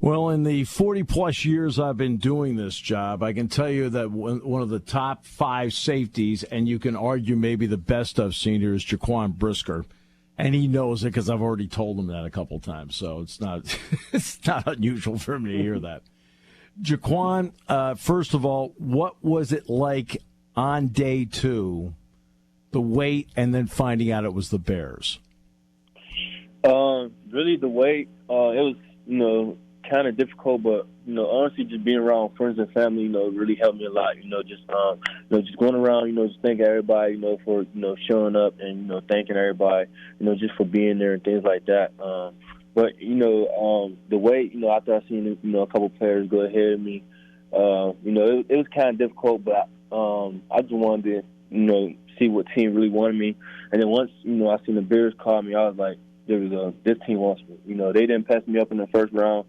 Well, in the 40-plus years I've been doing this job, I can tell you that one of the top 5 safeties, and you can argue maybe the best I've seen here, is Jaquan Brisker. And he knows it because I've already told him that a couple times, so it's not it's not unusual for him to hear that. Jaquan, first of all, what was it like on day 2, the wait, and then finding out it was the Bears? Really, the wait, it was, kind of difficult, but, honestly, just being around friends and family, really helped me a lot. Just going around, just thanking everybody, for, showing up and, thanking everybody, just for being there and things like that. But, the wait, after I seen, a couple players go ahead of me, it was kind of difficult, but I just wanted to, see what team really wanted me. And then once, I seen the Bears call me, I was like, this team wants me. They didn't pass me up in the first round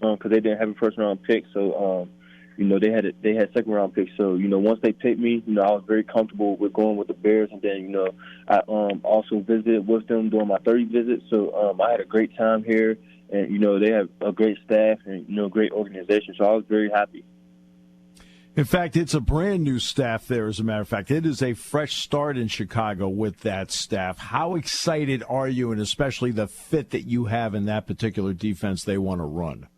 because they didn't have a first-round pick. So, they had second-round picks. So, once they picked me, I was very comfortable with going with the Bears. And then, I also visited with them during my 30 visit. So, I had a great time here. And, they have a great staff and, great organization. So, I was very happy. In fact, it's a brand-new staff there, as a matter of fact. It is a fresh start in Chicago with that staff. How excited are you, and especially the fit that you have in that particular defense they want to run?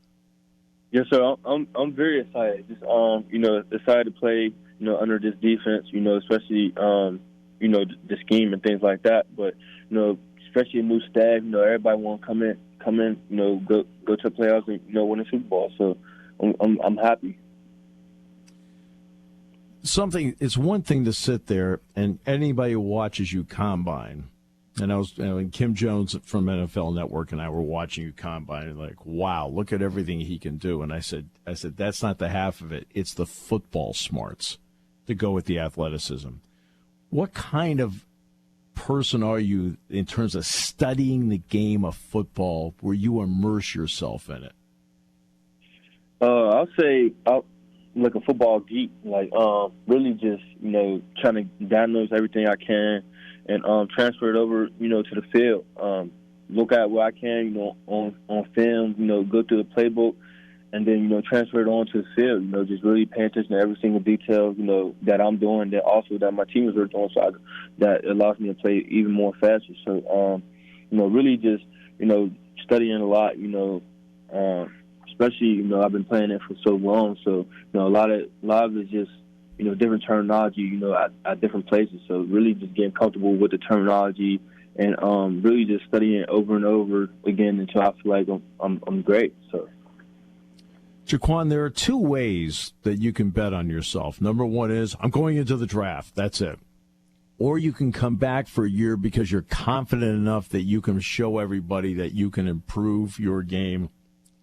Yes, sir. I'm very excited. Just excited to play, under this defense. Especially the scheme and things like that. But especially a new staff. Everybody want to come in. Go to the playoffs and win a Super Bowl. So I'm happy. It's one thing to sit there, and anybody who watches you combine, and I was, Kim Jones from NFL Network and I were watching you combine, and like, wow, look at everything he can do. And I said, that's not the half of it. It's the football smarts to go with the athleticism. What kind of person are you in terms of studying the game of football where you immerse yourself in it? I'll say like a football geek, really just, trying to diagnose everything I can and transfer it over, to the field. Look at what I can, on film, go through the playbook and then, transfer it on to the field, just really pay attention to every single detail, that I'm doing, that also that my team is doing, so that allows me to play even more faster. So, really just, studying a lot, especially, I've been playing it for so long. So, a lot of it is just, different terminology, at different places. So really just getting comfortable with the terminology and really just studying it over and over again until I feel like I'm great. So, Jaquan, there are 2 ways that you can bet on yourself. Number 1 is, I'm going into the draft. That's it. Or you can come back for a year because you're confident enough that you can show everybody that you can improve your game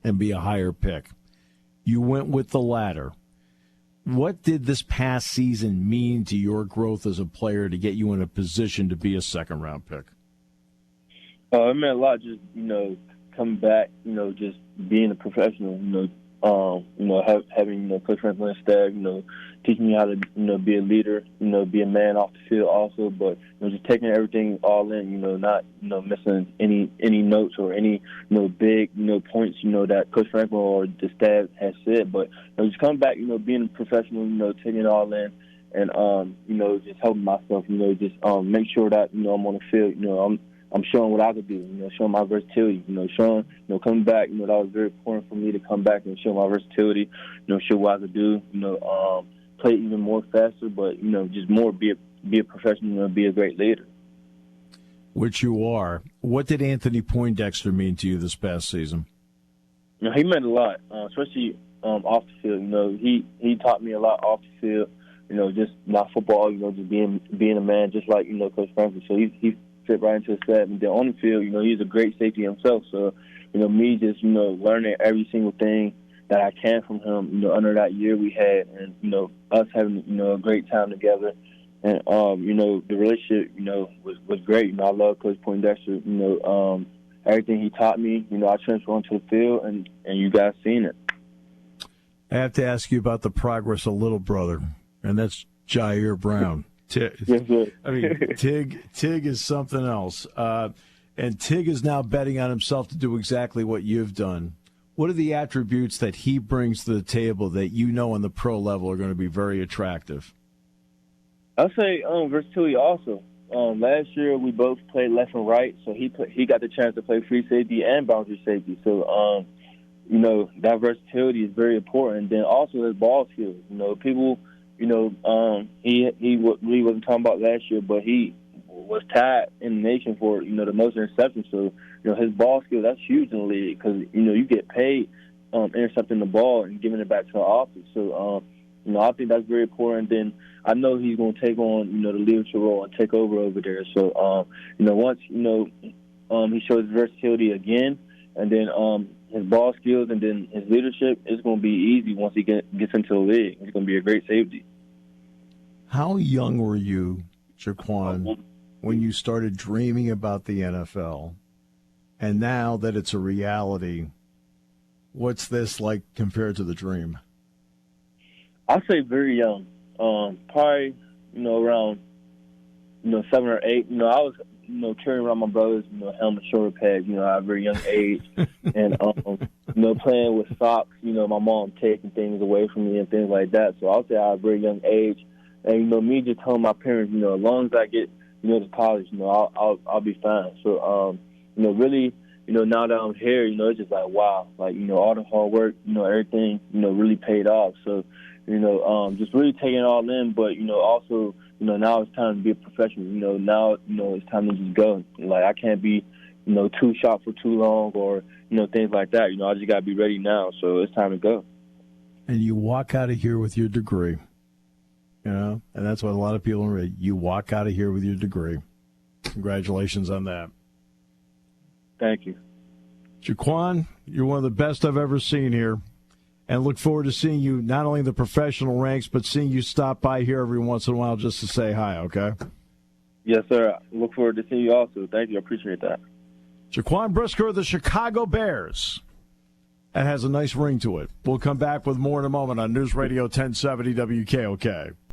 and be a higher pick. You went with the latter. What did this past season mean to your growth as a player to get you in a position to be a second-round pick? It meant a lot just, coming back, just being a professional, having, Coach Franklin's staff, teaching me how to, be a leader, be a man off the field also, but, just taking everything all in, not, missing any notes or any, big, points, that Coach Franklin or the staff has said, but, just coming back, being a professional, taking it all in and, just helping myself, just make sure that, I'm on the field, I'm showing what I could do, showing my versatility, showing, coming back, that was very important for me to come back and show my versatility, show what I could do, play even more faster, but, just more be a professional and be a great leader. Which you are. What did Anthony Poindexter mean to you this past season? He meant a lot, especially off the field. He taught me a lot off the field, just not football, just being a man, just like, Coach Franklin. So he fit right into his set. And then on the field, he's a great safety himself. So, me just, learning every single thing that I can from him, under that year we had and, us having, a great time together. And, the relationship, was great. I love Coach Poindexter. Everything he taught me, I transferred onto the field and you guys seen it. I have to ask you about the progress of little brother, and that's Jair Brown. Tig is something else. And Tig is now betting on himself to do exactly what you've done. What are the attributes that he brings to the table that you know on the pro level are going to be very attractive? I'd say versatility also. Last year we both played left and right, so he got the chance to play free safety and boundary safety. So that versatility is very important. Then also his ball skills. People, he really wasn't talking about last year, but he was tied in the nation for the most interceptions. So his ball skills, that's huge in the league because you get paid intercepting the ball and giving it back to the offense. So I think that's very important. Then I know he's going to take on the leadership role and take over there. So once he shows versatility again, and then his ball skills and then his leadership, it's going to be easy once he gets into the league. He's going to be a great safety. How young were you, Jaquan, when you started dreaming about the NFL? And now that it's a reality, what's this like compared to the dream? I'd say very young. Probably, around, 7 or 8. I was, carrying around my brother's, helmet, shoulder pads, at a very young age. And, playing with socks, my mom taking things away from me and things like that. So I'll say at a very young age. And, me just telling my parents, as long as I get, to college, I'll be fine. So, really, now that I'm here, it's just like, wow, like, all the hard work, everything, really paid off. So, just really taking it all in, but, also, now it's time to be a professional. Now, it's time to just go. Like, I can't be, too sharp for too long or, things like that. I just got to be ready now. So it's time to go. And you walk out of here with your degree, and that's what a lot of people read. You walk out of here with your degree. Congratulations on that. Thank you. Jaquan, you're one of the best I've ever seen here. And look forward to seeing you not only in the professional ranks, but seeing you stop by here every once in a while just to say hi, okay? Yes, sir. Look forward to seeing you also. Thank you. I appreciate that. Jaquan Brisker of the Chicago Bears. That has a nice ring to it. We'll come back with more in a moment on News Radio 1070 WKOK.